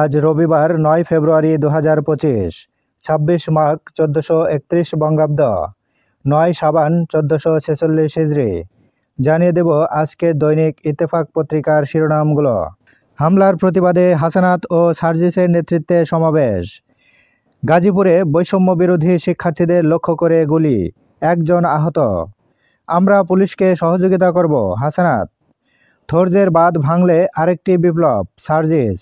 আজ রবিবার ৯ ফেব্রুয়ারি ২০২৫, ২৬ মাঘ ১৪৩১ বঙ্গাব্দ, ৯ সাবান ১৪৪৬ হিজরি। জানিয়ে দেব আজকের দৈনিক ইত্তেফাক পত্রিকার শিরোনামগুলো। হামলার প্রতিবাদে হাসানাত ও সার্জিসের নেতৃত্বে সমাবেশ। গাজীপুরে বৈষম্য বিরোধী শিক্ষার্থীদের লক্ষ্য করে গুলি, একজন আহত। আমরা পুলিশকে সহযোগিতা করব, হাসানাত। ধৈর্যের বাঁধ ভাঙলে আরেকটি বিপ্লব, সার্জিস।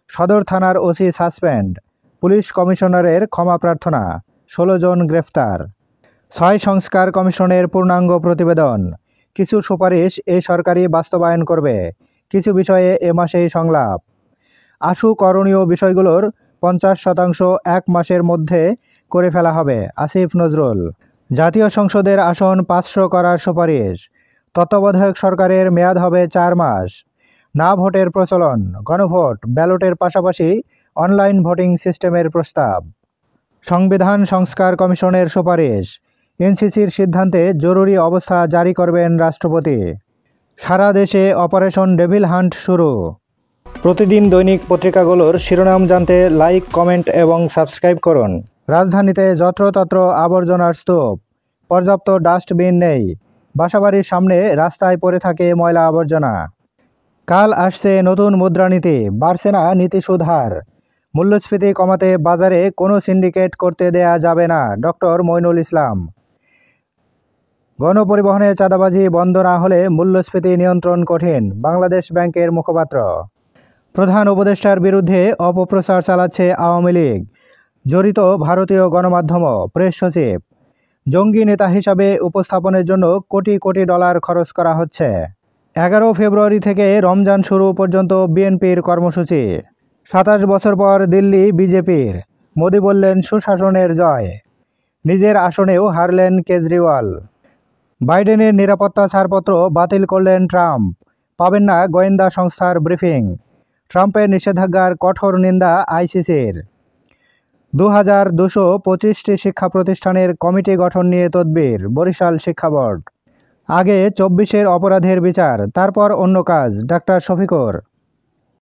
সদর থানার ওসি সাসপেন্ড, পুলিশ কমিশনারের ক্ষমা প্রার্থনা, ১৬ জন গ্রেফতার। ৬ সংস্কার কমিশনের পূর্ণাঙ্গ প্রতিবেদন, কিছু সুপারিশ এই সরকারই বাস্তবায়ন করবে, কিছু বিষয়ে এ মাসেই সংলাপ। আশু করণীয় বিষয়গুলোর ৫০% ১ মাসের মধ্যে করে ফেলা হবে, আসিফ নজরুল। জাতীয় সংসদের আসন ৫০০ করার সুপারিশ। তত্ত্বাবধায়ক সরকারের মেয়াদ হবে ৪ মাস। না ভোটের প্রচলন, গণভোট, ব্যালটের পাশাপাশি অনলাইন ভোটিং সিস্টেমের প্রস্তাব। সংবিধান সংস্কার কমিশনের সুপারিশ, এনসিসির সিদ্ধান্তে জরুরি অবস্থা জারি করবেন রাষ্ট্রপতি। সারা দেশে অপারেশন ডেভিল হান্ট শুরু। প্রতিদিন দৈনিক পত্রিকাগুলোর শিরোনাম জানতে লাইক, কমেন্ট এবং সাবস্ক্রাইব করুন। রাজধানীতে যত্রতত্র আবর্জনার স্তূপ, পর্যাপ্ত ডাস্টবিন নেই, বাসাবাড়ির সামনে রাস্তায় পড়ে থাকে ময়লা আবর্জনা। কাল আসছে নতুন মুদ্রানীতি, বাড়ছে না নীতি সুদ হার। মূল্যস্ফীতি কমাতে বাজারে কোনো সিন্ডিকেট করতে দেয়া যাবে না, ডক্টর মইনুল ইসলাম। গণপরিবহনে চাঁদাবাজি বন্ধ না হলে মূল্যস্ফীতি নিয়ন্ত্রণ কঠিন, বাংলাদেশ ব্যাংকের মুখপাত্র। প্রধান উপদেষ্টার বিরুদ্ধে অপপ্রচার চালাচ্ছে আওয়ামী লীগ, জড়িত ভারতীয় গণমাধ্যমও, প্রেস সচিব। জঙ্গি নেতা হিসাবে উপস্থাপনের জন্য কোটি কোটি ডলার খরচ করা হচ্ছে। ১১ ফেব্রুয়ারি থেকে রমজান শুরু পর্যন্ত বিএনপির কর্মসূচি। ২৭ বছর পর দিল্লি বিজেপির, মোদি বললেন সুশাসনের জয়। নিজের আসনেও হারলেন কেজরিওয়াল। বাইডেনের নিরাপত্তা ছাড়পত্র বাতিল করলেন ট্রাম্প, পাবেন না গোয়েন্দা সংস্থার ব্রিফিং। ট্রাম্পের নিষেধাজ্ঞার কঠোর নিন্দা আইসিসির। ২,২২৫টি শিক্ষা প্রতিষ্ঠানের কমিটি গঠন নিয়ে তদবির, বরিশাল শিক্ষা বোর্ড। আগে ২৪-এর অপরাধের বিচার, তারপর অন্য কাজ, ডাক্তার শফিকুর।